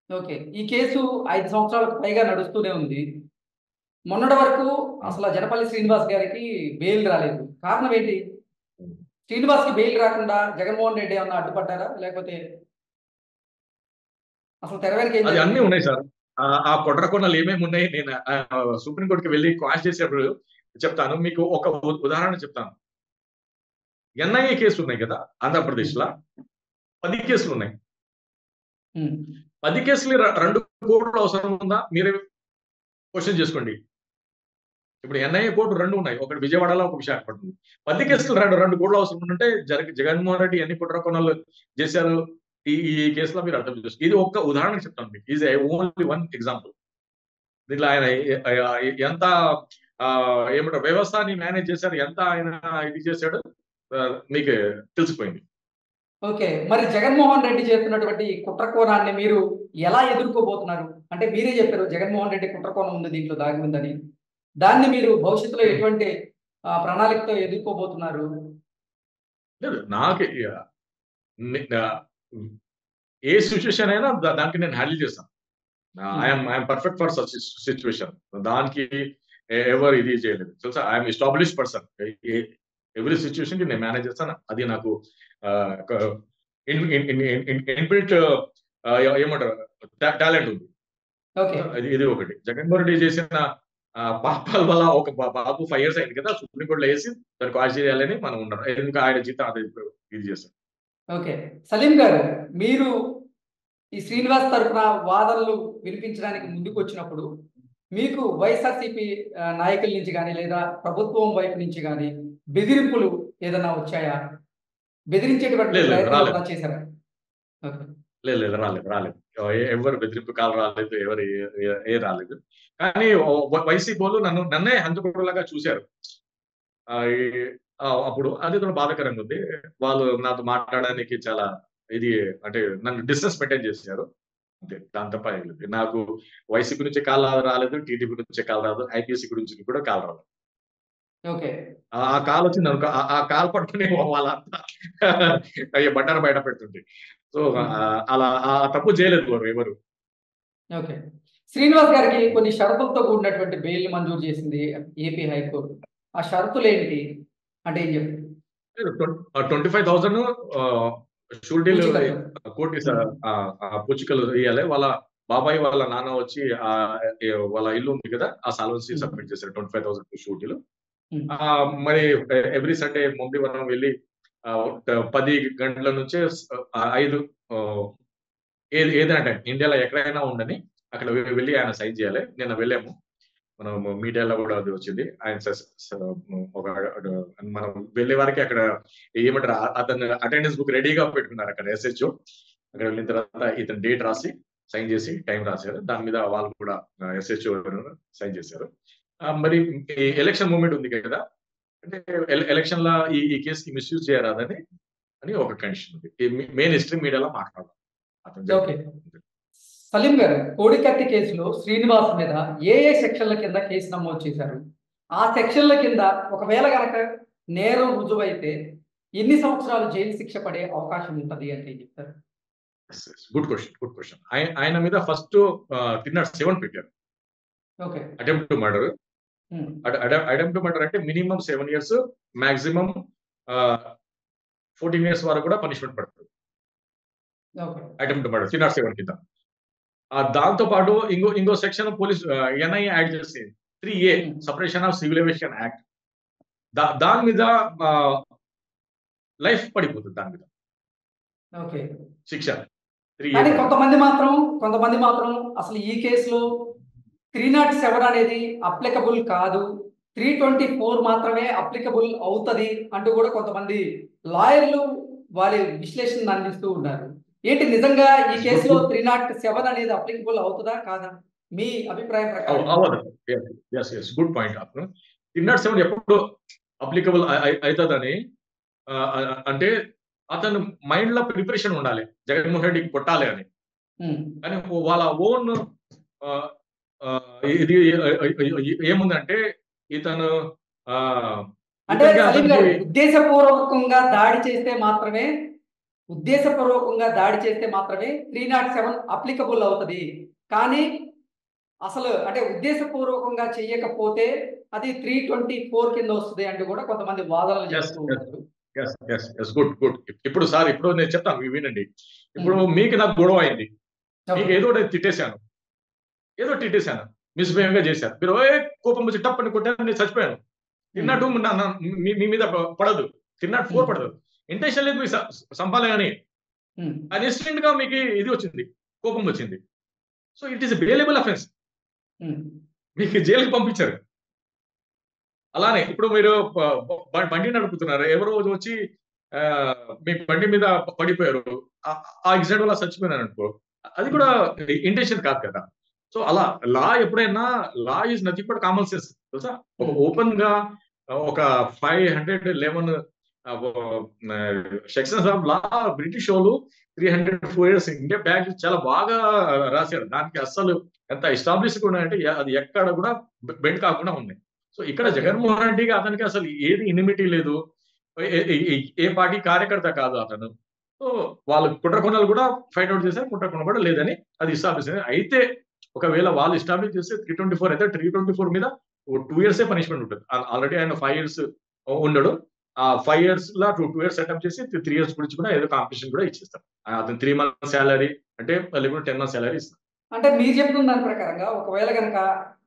Okay. ఈ case 5 సంవత్సరాలకు పైగా నడుస్తూనే ఉంది. మొన్నటి వరకు హ్మ్. అసల జనపల్లి శ్రీనివాస్ గారికి బెయిల్ రాలేదు. కారణం ఏంటి? హ్మ్. శ్రీనివాస్‌కి బెయిల్ రాకుండా జగన్మోహన్ రెడ్డి ఏమన్నా అడ్డుపడ్డారా? లేకపోతే అసలు తెర వెనుక ఏం అది అన్నీ జరిగింది? ఉన్నాయి సార్. ఆ కుట్రకోణాలు ఏమేమున్నాయి నేను సుప్రీం కోర్ట్‌కి వెళ్లి క్వాష్ చేసేప్పుడు చెప్తాను. మీకు ఒక ఉదాహరణ చెప్తాను. ఎన్ఐఏ కేసులున్నాయి కదా! హ్మ్. ఆంధ్రప్రదేశ్‌ల 10 కేసులున్నాయి. హ్మ్. 10 కేసులు 2 కోట్లు అవసరం ఉందా? మీరే క్వెషన్ చేసుకోండి. ఇప్పుడు ఎన్ఐఏ కోర్టు 2 ఉన్నాయి. ఒకటి విజయవాడలో, ఒక విశాఖపట్నంలో. 10 హ్మ్. కేసులు 2 కోట్ల అవసరం ఉంటే జగన్మోహన్ రెడ్డి ఎన్ని కుట్రకోణాలు చేశారు? ఈ కేసులో మీరు అర్థం చేసుకో ఇది ఒక్క ఉదాహరణ చెప్తాను మీకు. Is only one example. దీంట్లో ఆయన ఎంత ఏమంటారు వ్యవస్థని మేనేజ్ చేశారు, ఎంత ఆయన ఇది చేశాడు మీకు తెలిసిపోయింది. ఓకే. మరి జగన్మోహన్ రెడ్డి చేస్తున్నటువంటి ఈ కుట్ర కోణాన్ని మీరు ఎలా ఎదుర్కోబోతున్నారు? అంటే మీరే చెప్పారు జగన్మోహన్ రెడ్డి కుట్ర కోణం ఉంది దీంట్లో దాగి ఉందని. దాన్ని మీరు భవిష్యత్తులో హ్మ్. ఎటువంటి ప్రణాళికతో ఎదుర్కోబోతున్నారు? లేదు నాకు ని ఆహ్, ఏ సిట్యుయేషన్ అయినా దానికి నేను హ్యాండిల్ చేస్తాను. హ్మ్. I'm perfect for such situation. దానికి ఎవరు ఇది చేయలేదు. తెలుసా? I'm established person. ఎవ్రి సిట్యుయేషన్‌కి నేను మేనేజ్ చేస్తాను. అది నాకు ఆహ్, క in in in in inbuilt ఏమంటారు టాలెంట్ ఉంది. ఓకే. ఇది ఒకటి. జగన్మోహన్ రెడ్డి చేసిన పాపాల వల్ల ఒక బాబు 5 ఇయర్స్ అయింది కదా! సుప్రీం కోర్ట్‌లో ఏసి దాన్ని క్వాష్ చేయాలని మనం ఉన్నాం. ఎందుకు ఆయన జీతం అదే ఇది చేస్తాం. ఓకే. సలీం గారు, మీరు ఈ శ్రీనివాస్ తరపున వాదనలు వినిపించడానికి ముందుకొచ్చినప్పుడు, మీకు వైఎస్ఆర్‌సీపీ నాయకుల నుంచి గాని, లేదా ప్రభుత్వం వైపు నుంచి గాని బెదిరింపులు ఏదన్నా వచ్చాయా? బెదిరించేటువంటి లేదు ప్రయత్నం రాలేదు. ఏమన్నా చేశారా? ఓకే. లేదు. రాలేదు. ఎవ్వరు బెదిరింపు కాల్ రాలేదు. ఎవరు రాలేదు. కానీ వైసీపీవోళ్ళు నన్నే హంతకుడిలాగా చూసారు. ఆహ్, ఈ అప్పుడు అదేదో బాధాకరంగా ఉంది. వాళ్ళు నాతో మాట్లాడడానికి చాలా ఇది అంటే నన్ను డిస్టెన్స్ మెయింటైన్ చేసారు. అంతే. దాని తప్ప ఏం లేదు. నాకు వైసీపీ నుంచి కాల్ రాలేదు. టీడీపీ నుంచి కాల్ రాలేదు. ఐపీఎస్‌సీ గురించి కూడా కాల్ రాలేదు. ఓకే. ఆ కాల్ వచ్చిందనుకో ఆ కాల్ పట్టుకొని వాళ్ళంతా అయ్యో! బండారం బయట పెడుతుంటే. సో, హ్మ్. అలా ఆ తప్పు చేయలేదు ఎవరు. ఓకే. శ్రీనివాస్ గారికి కొన్ని షరతులతో కూడినటువంటి బెయిల్‌ని మంజూరు చేసింది ఏపీ హైకోర్టు. ఆ షరతులేంటి? అంటే ఏం చెప్తారు? 25,000 షూరిటీలు పూచీకత్తు. కోర్ట్ హ్మ్. పూచికలు ఇయ్యాలి. వాళ్ళ బాబాయ్ వాళ్ళ నాన్న వచ్చి వాళ్ళ ఇల్లు ఉంది కదా! ఆ సాల్వెన్సీ హ్మ్. సబ్మిట్ చేశారు. 25,000 షూరిటీలు. హ్మ్. మరి ఎవ్రీ సండే ముందువనం వెళ్లి 10 గంటల నుంచే 5 ఆహ్, ఏదైనా టైం ఇండియాలో ఎక్కడైనా ఉండని అక్కడ వెళ్లి ఆయన సైన్ చేయాలి. నిన్న వెళ్ళాము. మనం మీడియాలో కూడా అది వచ్చింది. ఆయన ఒక మనం వెళ్ళే వారికి అక్కడ ఏమంటారు అతను అటెండెన్స్ బుక్ రెడీగా పెట్టుకున్నారు అక్కడ ఎస్‌హెచ్ఓ. అక్కడ వెళ్ళిన తర్వాత ఇతను డేట్ రాసి, సైన్ చేసి, టైం రాశారు. దాని మీద వాళ్ళు కూడా ఎస్‌హెచ్ఓ సైన్ చేశారు. మరి ఈ ఎలక్షన్ మూవ్‌మెంట్ ఉంది కదా! అంటే ఎలక్షన్‌ల ఈ కేస్‌కి మిస్‌యూజ్ చేయరాదని అని ఒక కండిషన్ ఉంది. మెయిన్ హిస్టరీ మీడియాలో మాట్లాడాలి. అతను ఓకే. చెప్పారు. సలీం గారు, కోడికత్తి కేసులో శ్రీనివాస్ మీద ఏ సెక్షన్‌ల కింద కేసు నమోదు చేశారు? ఆ సెక్షన్‌ల కింద ఒకవేళ గనక నేరం రుజువైతే ఎన్ని సంవత్సరాలు జైలు శిక్ష పడే అవకాశం ఉంటది అంటే ఏం చెప్తారు? Good question. ఆయన మీద ఫస్ట్ 307 పెట్టారు. ఓకే. Attempt to murder. హ్మ్. అటెంప్ట్ టు మర్డర్ అంటే మినిమమ్ 7 ఇయర్స్, మాక్సిమం ఆహ్, 14 ఇయర్స్ వరకు కూడా పనిష్మెంట్ పడతది. ఓకే. అటెంప్ట్ టు మర్డర్ 307 కింద. దాంతో పాటు ఇంకో సెక్షన్ పోలీస్ ఎన్ఐఏ యాడ్ చేసి 3A హ్మ్. Separation of civil aviation act. దాని మీద ఆహ్, లైఫ్ పడిపోతది దాని మీద ఓకే. శిక్ష. 3A కానీ పడతది. కొంతమంది మాత్రం అసలు ఈ కేస్‌లో 307 అనేది అప్లికబుల్ కాదు. 324 మాత్రమే అప్లికబుల్ అవుతది అంటూ కూడా కొంతమంది లాయర్‌లు వారి విశ్లేషణను అందిస్తూ ఉన్నారు. ఏంటి నిజంగా ఈ గుడ్ కేస్‌లో గుడ్ 307 అనేది అప్లికబుల్ అవుతదా? కాదా? మీ అభిప్రాయం ప్రకారం ఏంటి? అవ్వదు. Good point. 307 ఎప్పుడు అప్లికబుల్ అయితదని అంటే అతను మైండ్‌లో ప్రిపరేషన్ ఉండాలి. జగన్మోహన్ రెడ్డికి కొట్టాలి అని. హ్మ్. కానీ వాళ్ళ ఓన్ ఆహ్, ఇది ఏముందంటే ఇతను ఆహ్, అంటే ఇతనికి సలీం అతనికి గారు ఉద్దేశపూర్వకంగా దాడి చేస్తే మాత్రమే ఉద్దేశపూర్వకంగా దాడి చేస్తే మాత్రమే 307 అప్లికబుల్ అవుతుంది. కానీ అసలు అంటే ఉద్దేశపూర్వకంగా చేయకపోతే అది 324 కింద వస్తుంది అంటూ కూడా కొంతమంది వాదనలు యెస్. చేస్తూ యెస్. ఉన్నారు. Yes. Yes. Yes. Good. Good. ఇప్పుడు సార్ ఇప్పుడు నేను చెప్తాను వినండి. ఇప్పుడు హ్మ్. మీకు నాకు గొడవ అయింది. మీకు ఓకే. ఏదో ఒకటి తిట్టేసాను. ఏదో తిట్టేసాను. మిస్‌బిహేవ్‌గా చేశారు. మీరు కోపం వచ్చి టప్పని కొట్టారు నేను చచ్చిపోయాను. హ్మ్. తిన్నట్టు మీ మీ మీద పడదు. తిన్నట్టు హ్మ్. పడదు. ఇంటెన్షన్ లేదు మీకు సంపాలే గాని. హ్మ్. అది ఇన్స్టెంట్‌గా మీకు ఇది వచ్చింది. కోపం వచ్చింది. So it is a bailable offence. హ్మ్. మీకు జైలుకి పంపించారు. అలానే ఇప్పుడు మీరు బండి నడుపుతున్నారు. ఎవరో వచ్చి మీ బండి మీద పడిపోయారు. ఆ యాక్సిడెంట్ వల్ల చచ్చిపోయినారనుకో, అది కూడా ఇంటెన్షన్ కాదు కదా! సో అలా ఎప్పుడైనా law is nothing but common sense తెలుసా? ఒక హ్మ్. ఓపెన్‌గా ఒక 511 ఆహ్, సెక్షన్స్ ఆఫ్ లా బ్రిటిష్ వోళ్ళు 304 ఇయర్స్ ఇండియా బ్యాక్ చాలా బాగా రాశారు. దానికి అస్సలు ఎంత ఎస్టాబ్లిష్‌గా ఉన్నాయంటే అది ఎక్కడ కూడా బెండ్ కాకుండా ఉన్నాయి. సో ఇక్కడ ఓకే. జగన్మోహన్ రెడ్డికి అతనికి అసలు ఏది ఇనిమిటీ లేదు. ఏ ఏ ఏ ఏ పార్టీ కార్యకర్త కాదు అతను. సో వాళ్ళు కుట్రకోణాలు కూడా ఫైండ్ ఔట్ చేశారు. కుట్రకోణం కూడా లేదని అది ఎస్టాబ్లిష్ అయింది. అయితే ఒకవేళ వాళ్ళు ఎస్టాబ్లిష్ చేస్తే 324 అయితే 324 మీద 2 ఇయర్సే పనిష్మెంట్ ఉంటుంది. ఆల్రెడీ ఆయన 5 ఇయర్స్ ఉండడు. ఆ 5 ఇయర్స్‌ల 2 ఇయర్స్ సెటప్ చేసి 3 ఇయర్స్ గురించి కూడా ఏదో కాంపెన్సేషన్ కూడా ఇచ్చేస్తారు. అతను 3 మంత్స్ సాలరీ అంటే లేకపోతే 10 మంత్స్ సాలరీ ఇస్తారు. అంటే మీరు చెప్తున్న దాని ప్రకారంగా ఒకవేళ గనక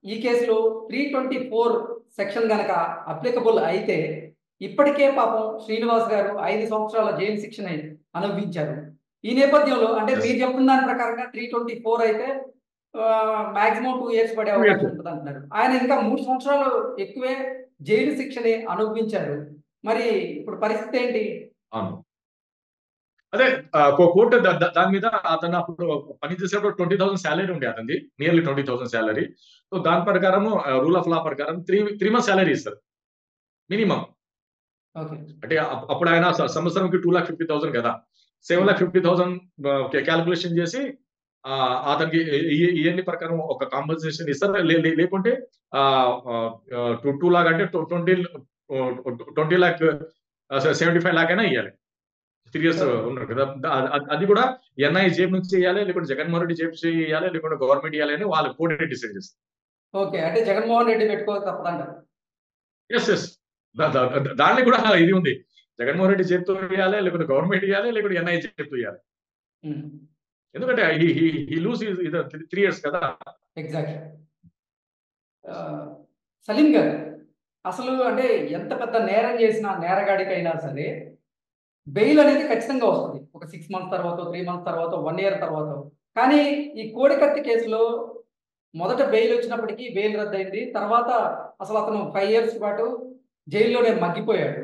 ఈ కేసులో 324 సెక్షన్ గనక అప్లికబుల్ అయితే ఇప్పటికే పాపం శ్రీనివాస్ గారు 5 సంవత్సరాల జైలు శిక్షని అనుభవించారు. ఈ నేపథ్యంలో అంటే యెస్. మీరు చెప్తున్న దాని ప్రకారంగా 324 అయితే మాక్సిమం 2 ఇయర్స్ పడే 2 ఇయర్స్. అవకాశం ఉంటదంటున్నారు. ఆయన ఇంకా 3 సంవత్సరాలు ఎక్కువే జైలు శిక్షని అనుభవించారు. మరి ఇప్పుడు పరిస్థితి ఏంటి? అవును. అదే కోర్ట్ దాని మీద అతను అప్పుడు పని చేసేటప్పుడు 20,000 సాలరీ ఉండే అతనిది. Nearly 20,000 salary. సో దాని ప్రకారము రూల్ ఆఫ్ లా ప్రకారం 3 మంత్స్ సాలరీ ఇస్తారు. మినిమమ్. ఓకే. అంటే అప్పుడు ఆయన సంవత్సరంకి 2,50,000 కదా! హ్మ్. 7,50,000 కాలిక్యులేషన్ చేసి అతనికి ఇయన్నీ ప్రకారం ఒక కాంపెన్సేషన్ ఇస్తారు. లేకుంటే ఆహ్, ఆహ్, 2 లాక్ అంటే 20 లాక్ 75 లాక్ అయినా ఇయ్యాలి. 3 ఇయర్స్ ఓకే. ఉన్నారు కదా! అది కూడా ఎన్ఐ జేబు నుంచి ఇయ్యాలి, లేకుంటే జగన్మోహన్ రెడ్డి జేబు నుంచి ఇయ్యాలి, లేకుంటే గవర్నమెంట్ ఇయ్యాలి అని వాళ్ళు కోర్టే డిసైడ్ చేస్తారు. ఓకే. అంటే జగన్మోహన్ రెడ్డి పెట్టుకోక తప్పదంటారు. యెస్. యెస్. దా దా దాన్ని కూడా ఇది ఉంది. జగన్మోహన్ రెడ్డి జేబుతో ఇయ్యాలి, లేకుంటే గవర్నమెంట్ ఇయ్యాలి, లేకుంటే ఎన్ఐ జేబుతో ఇయ్యాలి. హ్మ్. ఎందుకంటే హి లూజ్ హిస్ 3 ఇయర్స్ కదా! ఎగ్జాక్ట్‌లీ. ఆహ్, సలీం గారు అసలు అంటే ఎంత పెద్ద నేరం చేసినా నేరగాడికైనా సరే బెయిల్ అనేది ఖచ్చితంగా వస్తది. ఒక 6 మంత్స్ తర్వాతో, 3 మంత్స్ తర్వాతో, 1 ఇయర్ తర్వాతో. కానీ ఈ కోడికత్తి కేసులో మొదట బెయిల్ వచ్చినప్పటికీ బెయిల్ రద్దయింది. తర్వాత అసలు అతను 5 ఇయర్స్ పాటు జైల్లోనే మగ్గిపోయాడు.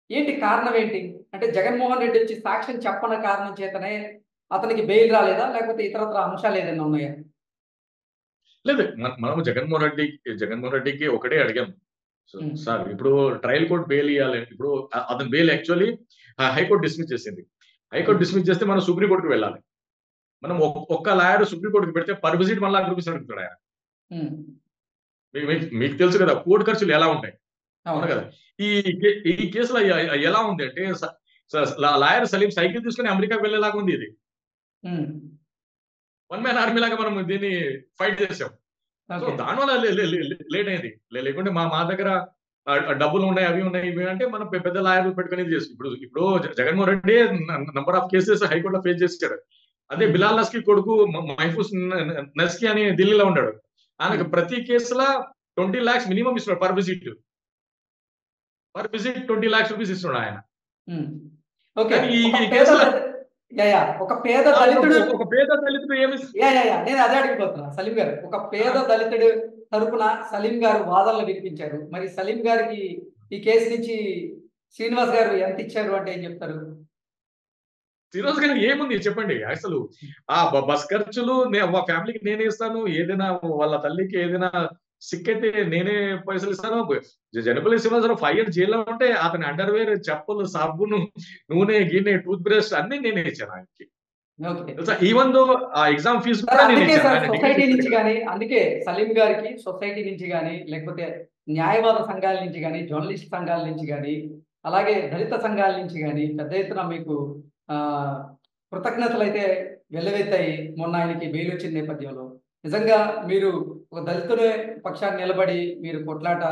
ఏంటి కారణం ఏంటి? అంటే జగన్మోహన్ రెడ్డి వచ్చి సాక్ష్యం చెప్పని కారణం చేతనే అతనికి బెయిల్ రాలేదా? లేకపోతే ఇతరత్రా అంశాలు ఏదైనా ఉన్నాయా? లేదు. మనము జగన్మోహన్ రెడ్డికి ఒకటే అడిగాం. హ్మ్. సార్ ఇప్పుడు ట్రయల్ కోర్ట్ బెయిల్ ఇయ్యాలి. ఇప్పుడు అతని బెయిల్ యాక్చువల్లీ హైకోర్ట్ డిస్మిస్ చేసింది. హైకోర్ట్ హ్మ్. డిస్మిస్ చేస్తే మనం సుప్రీం కోర్ట్‌కి వెళ్ళాలి. మనం ఒక్క లాయర్ సుప్రీం కోర్ట్‌కి పెడితే పర్ విజిట్ 1,00,000 రూపీస్ అడుగుతాడు ఆయన. హ్మ్. మీకు తెలుసు కదా! కోర్ట్ ఖర్చులు ఎలా ఉంటాయి. అవును అవును. కదా! ఈ ఈ కేసులో ఎలా ఉంది అంటే స స లాయర్ సలీం సైకిల్ తీసుకొని అమెరికాకి వెళ్ళేలాగా ఉంది ఇది. హ్మ్. వన్ మ్యాన్ ఆర్మీ లాగా మనం దీన్ని ఫైట్ చేసాం. So okay. దానివల్ల లేట్ అయింది. లేకుంటే మా దగ్గర డబ్బులు ఉన్నాయి, అవి ఉన్నాయి, ఇవి అంటే మనం పెద్ద లాయర్‌లు పెట్టుకొని ఇది చేస్తాం. ఇప్పుడు Jaganmohan Reddy number of cases హైకోర్ట్‌లో ఫేస్ చేసాడు. అదే హ్మ్. బిలాల్ నస్కీ కొడుకు మహఫూజ్ నస్కీ అని ఢిల్లీలో ఉన్నాడు. ఆయనకి హ్మ్. ప్రతి కేసుల 20 లాక్స్ మినిమమ్ ఇస్తున్నాడు per visit. Per visit 20 lakhs rupees ఇస్తున్నాడు ఆయన. హ్మ్. ఓకే. కానీ ఒక ఈ పేద కేసులో ఒక పేద ఒక దళితుడు ఒక పేద దళితుడు ఏమి నేను అదే అడగబోతున్నా సలీం గారు. ఒక పేద ఆ! దళితుడు తరపున సలీం గారు వాదనలు వినిపించారు. మరి సలీం గారికి ఈ కేసు నుంచి శ్రీనివాస్ గారు ఎంత ఇచ్చారు అంటే ఏం చెప్తారు? ఫిరోజ్ గారికి ఏముంది చెప్పండి. అసలు బస్ ఖర్చులు మా ఫ్యామిలీకి నేనే ఇస్తాను. ఏదైనా వాళ్ళ తల్లికి ఏదైనా సిక్కయితే నేనే పైసలిస్తాను. జనపల్లి శ్రీనివాసరావు 5 ఇయర్స్ జైల్‌లో ఉంటే అతని అండర్‌వేర్, చెప్పులు, సాబును, నూనె, గిన్నె, టూత్ బ్రష్ అన్నీ నేనే ఇచ్చాను ఆయనకి. ఓకే. తెలుసా? ఈవెన్ దో ఆ ఎగ్జామ్ ఫీస్ సార్ కూడా నేనే అందుకే ఇచ్చాను. సార్ ఆయన డిగ్రీ సొసైటీ చేసాడు నుంచి కదా! గాని, అందుకే సలీం గారికి సొసైటీ నుంచి గాని, లేకపోతే న్యాయవాద సంఘాల నుంచి గాని, జర్నలిస్ట్ సంఘాల నుంచి గాని, అలాగే దళిత సంఘాల నుంచి గాని పెద్ద ఎత్తున మీకు కృతజ్ఞతలైతే వెల్లువెత్తాయి మొన్న ఆయనకి బెయిల్ వచ్చిన నేపథ్యంలో. నిజంగా మీరు ఒక దళితుల పక్షాన నిలబడి మీరు కొట్లాట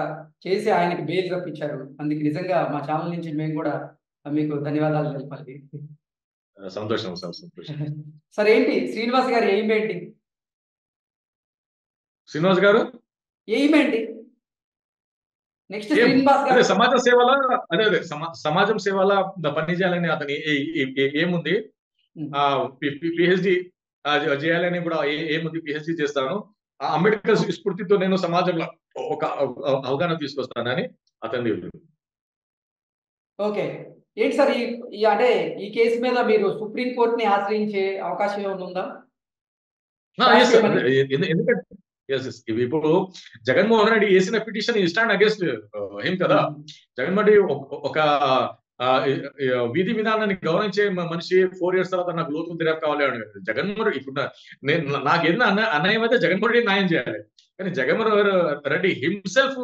చేసి ఆయనకి బెయిల్ రప్పించారు. అందుకు నిజంగా మా ఛానల్ నుంచి మేము కూడా మీకు ధన్యవాదాలు తెలపాలి. సంతోషం సార్, సంతోషం. సార్ ఏంటి శ్రీనివాస్ గారి ఎయిమ్ ఏంటి? శ్రీనివాస్ గారు ఎయిమ్ ఏంటి? నెక్స్ట్ ఏం శ్రీనివాస్ అదే గారు సమాజ సేవల అదే అదే సమాజం సేవల పని చేయాలని అతని ఏముంది. ఉమ్, పిహెచ్డి చేయాలని కూడా ఏముంది, పిహెచ్డి చేస్తాను. ఆ అంబేద్కర్ స్ఫూర్తితో నేను సమాజంలో ఒక అవగాహన తీసుకొస్తానని అతని. ఓకే. ఏంటి సార్ ఈ ఈ అంటే ఈ కేసు మీద మీరు సుప్రీం కోర్టుని ఆశ్రయించే అవకాశం ఏమైనా ఉందా? Yes sir. శాస్త్రీయమని. ఎందుకంటే ఇవి ఇప్పుడు జగన్మోహన్ రెడ్డి వేసిన పిటిషన్ స్టాండ్ అగేన్స్ట్ హిమ్ కదా. ఉమ్, జగన్మోహన్ రెడ్డి ఒక విధి విధానాన్ని గౌరవించే మనిషి 4 years తర్వాత నాకు లోతు దర్యాప్తు కావాలి అని. జగన్మోహన్ రెడ్డి ఇప్పుడు నేను నాకు ఏదైనా అన్యాయం అయితే జగన్మోహన్ రెడ్డి న్యాయం చేయాలి. కానీ Jaganmohan Reddy himself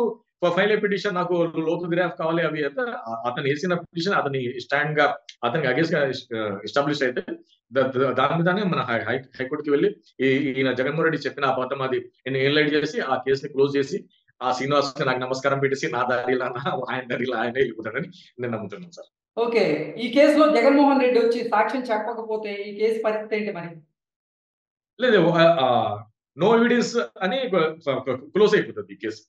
file a petition నాకు లోతు దర్యాప్తు కావాలి అవి అయితే అతను వేసిన పిటిషన్ అతని స్టాండ్ గా అతనికి అగేన్స్ట్ గా ఎస్టాబ్లిష్ అయితే దాని మీదనే మన హైకోర్టుకి వెళ్ళి ఈయన జగన్మోహన్ రెడ్డి చెప్పిన అబద్ధం అది ఎన్లైట్ చేసి ఆ కేసుని క్లోజ్ చేసి ఆ శ్రీనివాస్ నాకు నమస్కారం పెట్టేసి నా దారిలో ఆయన దారిలో ఆయన వెళ్ళిపోతాడని నేను నమ్ముతున్నాను సార్. ఓకే. ఈ కేసులో జగన్మోహన్ రెడ్డి వచ్చి సాక్ష్యం చెప్పకపోతే ఈ కేసు పరిస్థితి ఏంటి మరి? లేదు, నో ఎవిడెన్స్ అని క్లోజ్ అయిపోతుంది ఈ కేసు.